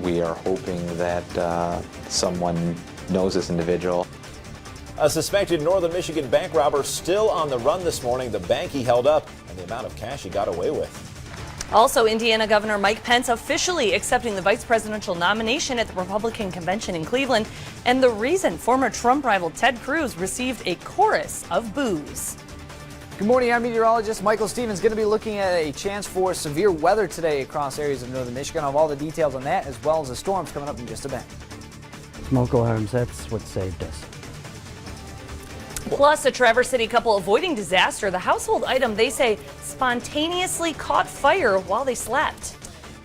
We are hoping that someone knows this individual. A suspected Northern Michigan bank robber still on the run this morning. The bank he held up and the amount of cash he got away with. Also, Indiana Governor Mike Pence officially accepting the vice presidential nomination at the Republican convention in Cleveland, and the reason former Trump rival Ted Cruz received a chorus of boos. Good morning, I'm meteorologist Michael Stevens. Going to be looking at a chance for severe weather today across areas of northern Michigan. I'll have all the details on that as well as the storms coming up in just a bit. Smoke alarms, that's what saved us. Plus, a Traverse City couple avoiding disaster. The household item, they say, spontaneously caught fire while they slept.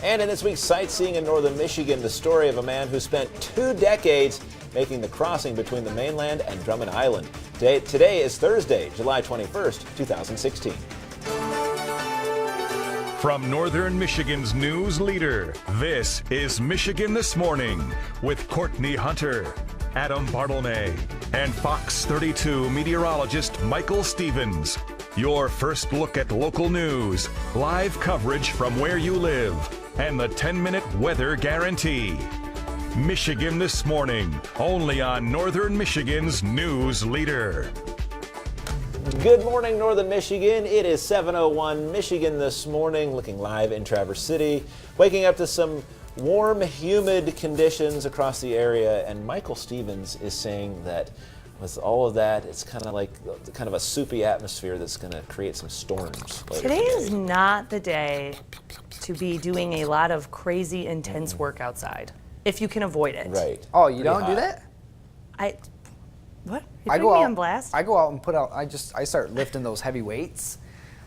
And in this week's Sightseeing in Northern Michigan, the story of a man who spent 2 decades making the crossing between the mainland and Drummond Island. Today is Thursday, July 21st, 2016. From Northern Michigan's news leader, this is Michigan This Morning with Courtney Hunter, Adam Bartlemay, and Fox 32 meteorologist Michael Stevens. Your first look at local news, live coverage from where you live, and the 10-minute weather guarantee. Michigan This Morning, only on Northern Michigan's news leader. Good morning, Northern Michigan. It is 7:01 Michigan This Morning, looking live in Traverse City, waking up to some warm, humid conditions across the area, and Michael Stevens is saying that with all of that, it's kind of a soupy atmosphere that's going to create some storms. Today is not the day to be doing a lot of crazy, intense work outside, if you can avoid it. Right. Oh, you don't do that? What? I You're go putting me out. on blast? I go out and I start lifting those heavy weights,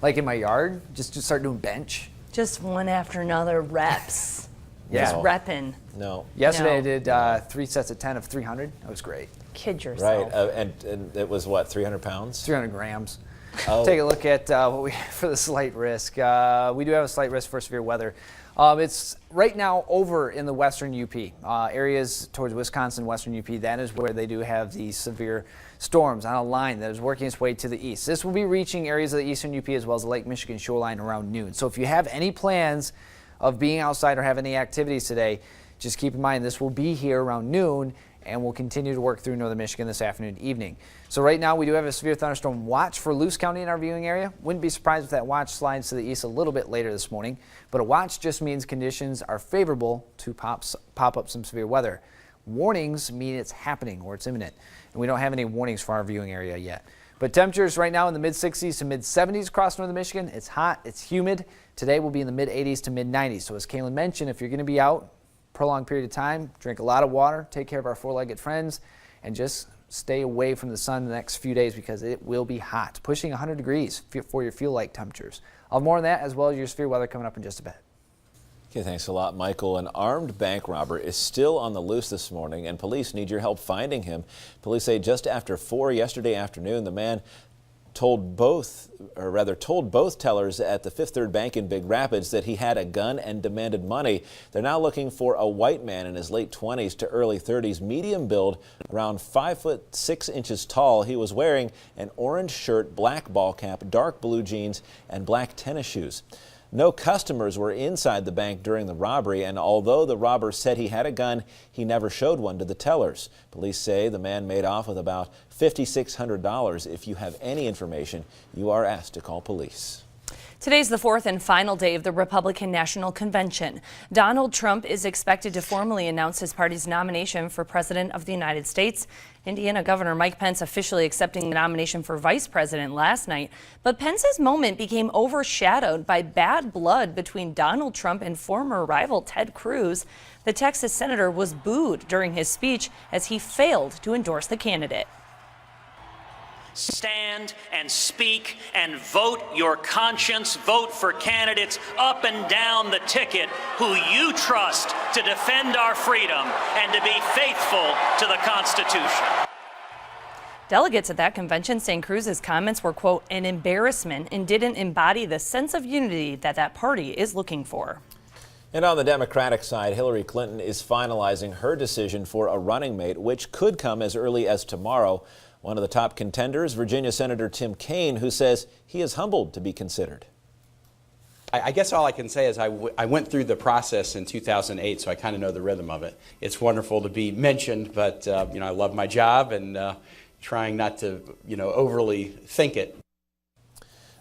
like in my yard. Just start doing bench. Just one after another reps. Yeah. Just repping. No. Yesterday No. I did 3 sets of 10 of 300. That was great. Kid yourself. Right. And it was what, 300 pounds? 300 grams. Oh. Take a look at what we for the slight risk. We do have a slight risk for severe weather. It's right now over in the western UP, areas towards Wisconsin, western UP. That is where they do have these severe storms on a line that is working its way to the east. This will be reaching areas of the eastern UP as well as the Lake Michigan shoreline around noon. So if you have any plans of being outside or have any activities today, just keep in mind this will be here around noon and will continue to work through northern Michigan this afternoon and evening. So right now we do have a severe thunderstorm watch for Luce County in our viewing area. Wouldn't be surprised if that watch slides to the east a little bit later this morning, but a watch just means conditions are favorable to pop up some severe weather. Warnings mean it's happening or it's imminent, and we don't have any warnings for our viewing area yet. But temperatures right now in the mid-60s to mid-70s across northern Michigan. It's hot, it's humid. Today will be in the mid-80s to mid-90s. So as Kaylin mentioned, if you're going to be out prolonged period of time, drink a lot of water, take care of our four-legged friends, and just stay away from the sun the next few days because it will be hot, pushing 100 degrees for your feel-like temperatures. I'll have more on that as well as your severe weather coming up in just a bit. Okay, thanks a lot, Michael. An armed bank robber is still on the loose this morning, and police need your help finding him. Police say just after 4 yesterday afternoon, the man told both tellers at the Fifth Third Bank in Big Rapids that he had a gun and demanded money. They're now looking for a white man in his late 20s to early 30s, medium build, around 5'6" tall. He was wearing an orange shirt, black ball cap, dark blue jeans, and black tennis shoes. No customers were inside the bank during the robbery, and although the robber said he had a gun, he never showed one to the tellers. Police say the man made off with about $5,600. If you have any information, you are asked to call police. Today's the fourth and final day of the Republican National Convention. Donald Trump is expected to formally announce his party's nomination for President of the United States. Indiana Governor Mike Pence officially accepting the nomination for Vice President last night. But Pence's moment became overshadowed by bad blood between Donald Trump and former rival Ted Cruz. The Texas senator was booed during his speech as he failed to endorse the candidate. Stand and speak and vote your conscience. Vote for candidates up and down the ticket who you trust to defend our freedom and to be faithful to the Constitution. Delegates at that convention saying Cruz's comments were, quote, an embarrassment and didn't embody the sense of unity that party is looking for. And on the Democratic side, Hillary Clinton is finalizing her decision for a running mate, which could come as early as tomorrow. One of the top contenders, Virginia Senator Tim Kaine, who says he is humbled to be considered. I guess all I can say is I went through the process in 2008, so I kind of know the rhythm of it. It's wonderful to be mentioned, but I love my job and trying not to overly think it.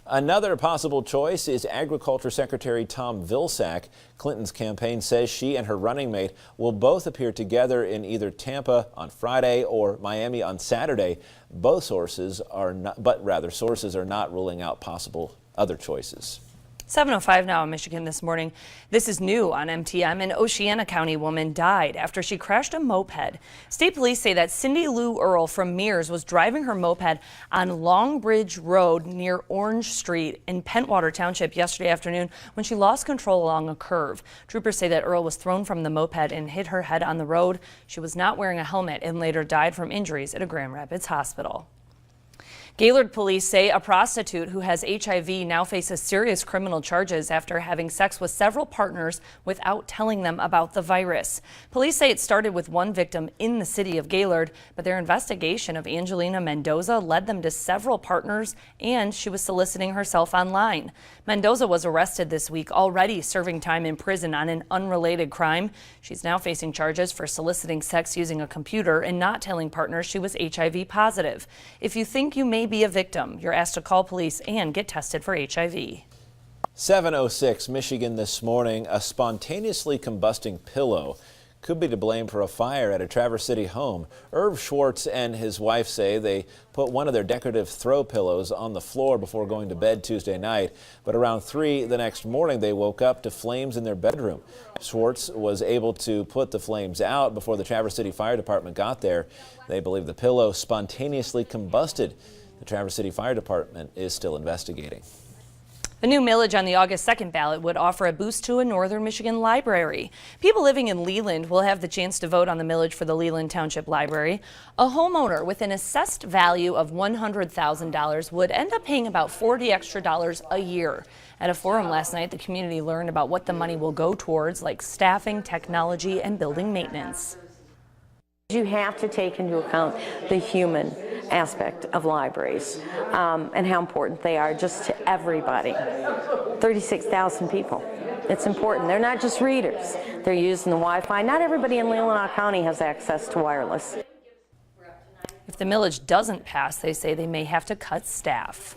Another possible choice is Agriculture Secretary Tom Vilsack. Clinton's campaign says she and her running mate will both appear together in either Tampa on Friday or Miami on Saturday. Sources are not ruling out possible other choices. 7:05 now in Michigan this morning. This is new on MTM. An Oceana County woman died after she crashed a moped. State police say that Cindy Lou Earl from Mears was driving her moped on Long Bridge Road near Orange Street in Pentwater Township yesterday afternoon when she lost control along a curve. Troopers say that Earl was thrown from the moped and hit her head on the road. She was not wearing a helmet and later died from injuries at a Grand Rapids hospital. Gaylord police say a prostitute who has HIV now faces serious criminal charges after having sex with several partners without telling them about the virus. Police say it started with one victim in the city of Gaylord, but their investigation of Angelina Mendoza led them to several partners, and she was soliciting herself online. Mendoza was arrested this week, already serving time in prison on an unrelated crime. She's now facing charges for soliciting sex using a computer and not telling partners she was HIV positive. If you think you may be a victim, you're asked to call police and get tested for HIV. 7:06 Michigan this morning. A spontaneously combusting pillow could be to blame for a fire at a Traverse City home. Irv Schwartz and his wife say they put one of their decorative throw pillows on the floor before going to bed Tuesday night. But around 3 the next morning, they woke up to flames in their bedroom. Schwartz was able to put the flames out before the Traverse City Fire Department got there. They believe the pillow spontaneously combusted. The Traverse City Fire Department is still investigating. The new millage on the August 2nd ballot would offer a boost to a northern Michigan library. People living in Leland will have the chance to vote on the millage for the Leland Township Library. A homeowner with an assessed value of $100,000 would end up paying about $40 extra a year. At a forum last night, the community learned about what the money will go towards, like staffing, technology, and building maintenance. You have to take into account the human aspect of libraries and how important they are just to everybody. 36,000 people. It's important. They're not just readers. They're using the Wi-Fi. Not everybody in Leelanau County has access to wireless. If the millage doesn't pass, they say they may have to cut staff.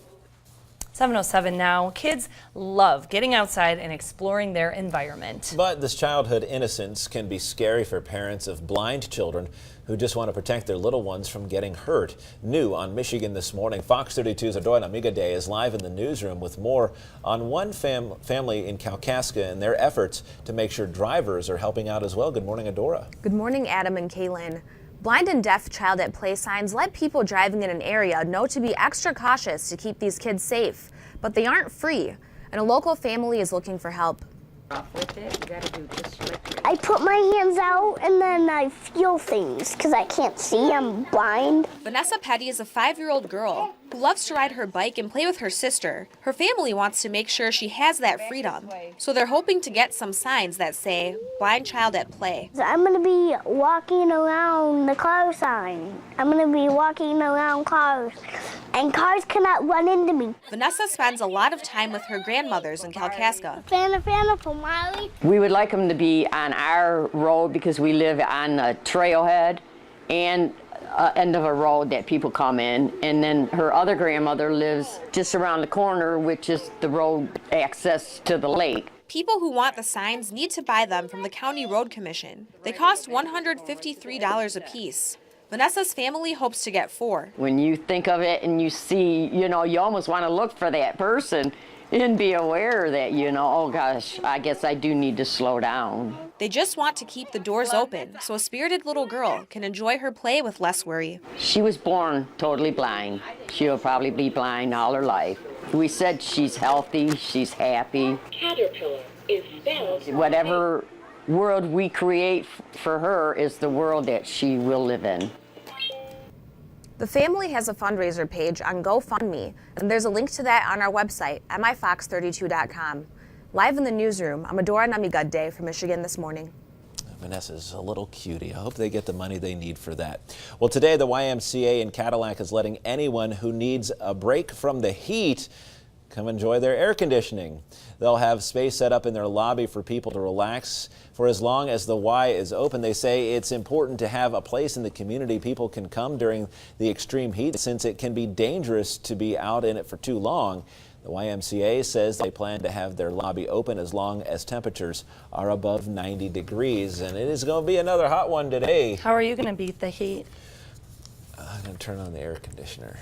7:07 now. Kids love getting outside and exploring their environment. But this childhood innocence can be scary for parents of blind children who just want to protect their little ones from getting hurt. New on Michigan this morning, Fox 32's Adora Namigadeh is live in the newsroom with more on one family in Kalkaska and their efforts to make sure drivers are helping out as well. Good morning, Adora. Good morning, Adam and Kaylin. Blind and deaf child at play signs let people driving in an area know to be extra cautious to keep these kids safe, but they aren't free, and a local family is looking for help. I put my hands out and then I feel things because I can't see, I'm blind. Vanessa Petty is a 5-year-old girl who loves to ride her bike and play with her sister. Her family wants to make sure she has that freedom, so they're hoping to get some signs that say, blind child at play. I'm going to be walking around the car sign. I'm going to be walking around cars, and cars cannot run into me. Vanessa spends a lot of time with her grandmothers in Kalkaska. Fana for Miley. We would like them to be on our road because we live on a trailhead and end of a road that people come in, and then her other grandmother lives just around the corner, which is the road access to the lake. People who want the signs need to buy them from the County Road Commission. They cost $153 a piece. Vanessa's family hopes to get 4. When you think of it and you see, you almost want to look for that person and be aware that, oh gosh, I guess I do need to slow down. They just want to keep the doors open so a spirited little girl can enjoy her play with less worry. She was born totally blind. She'll probably be blind all her life. We said she's healthy, she's happy. Caterpillar is spelled. Whatever world we create for her is the world that she will live in. The family has a fundraiser page on GoFundMe, and there's a link to that on our website, mifox32.com. Live in the newsroom, I'm Adora Namigadeh from Michigan This Morning. Vanessa's a little cutie. I hope they get the money they need for that. Well, today the YMCA in Cadillac is letting anyone who needs a break from the heat come enjoy their air conditioning. They'll have space set up in their lobby for people to relax for as long as the Y is open. They say it's important to have a place in the community people can come during the extreme heat, since it can be dangerous to be out in it for too long. The YMCA says they plan to have their lobby open as long as temperatures are above 90 degrees. And it is going to be another hot one today. How are you going to beat the heat? I'm going to turn on the air conditioner.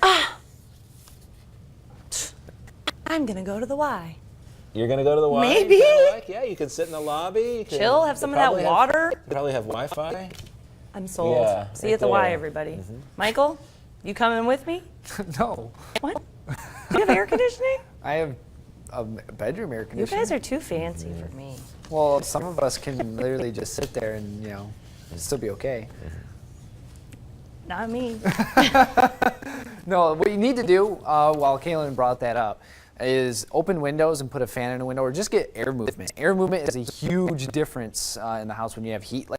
I'm going to go to the Y. You're going to go to the Y? Maybe. Yeah, you can sit in the lobby. You can Chill, have some of that water. Probably have Wi-Fi. I'm sold. Yeah, See you right at the Y, there. everybody. Michael, you coming with me? No. What? You have air conditioning? I have a bedroom air You conditioner. guys are too fancy for me. Well, some of us can literally just sit there and, still be okay. Not me. No, what you need to do, while Kaylin brought that up, is open windows and put a fan in a window, or just get air movement. Air movement is a huge difference in the house when you have heat like